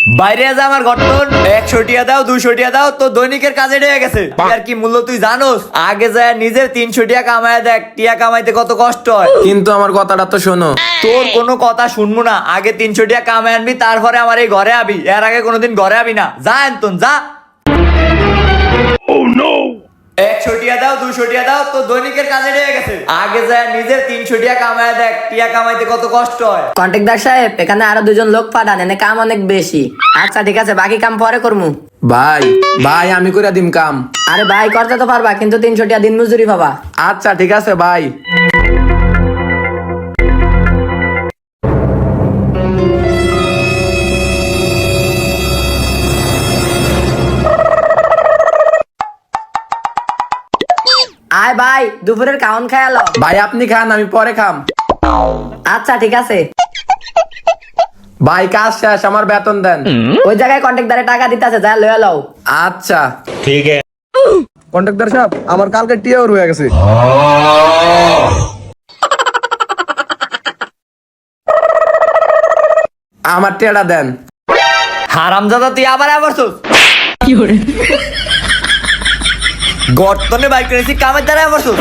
বাইরে যা আমার গঠন 100 টিয়া দাও 200 টিয়া দাও তো দৈনিকের কাজে ঢেকে গেছে আর কি মূল্য তুই জানোস আগে যায় নিজের 300 টিয়া কামায় দেখ টিয়া কামাইতে কত কষ্ট হয় কিন্তু আমার কথাটা তো শোনো। তোর কোনো কথা শুনবো না আগে 300 টিয়া কামাই আনবি তারপরে আমার এই ঘরে আবি এর আগে কোনোদিন ঘরে আবি না যা এন্তন যা 100 টিয়া দাও 200 টিয়া দাও তো দৈনিকের কাজে ঢেকে গেছে আগে যায় নিজের 300 টিয়া কামায় দেখ টিয়া কামাইতে কত কষ্ট হয় কন্ট্রাক্টর সাহেব এখানে আরো দুজন লোক পাঠান এনে কাম অনেক বেশি। আচ্ছা ঠিক আছে বাকি কাম পরে করমু। ভাই ভাই আমি করে দিম কাম। আরে ভাই করতে তো পারবা কিন্তু 300 টাকা দিন মজুরি পাবা। আচ্ছা ঠিক আছে ভাই। আয় ভাই দুপুরের খাওন খায়ালো। ভাই আপনি খান আমি পরে খাম। আচ্ছা ঠিক আছে। ভাই কাজ শেষ আমার বেতন দেন। ওই জায়গায় কন্ট্রাক্টরে টাকা দিতেছে যা লয়ে লও। আচ্ছা ठीक है। কন্ট্রাক্টর সাহেব আমার কালকে টিয়ার হয়ে গেছে। আমার টেড়া দেন। হারামজাদা তুই আবার আবরছস কি করে গর্তনে বাইক করেছি কামের দ্বারা আবরছস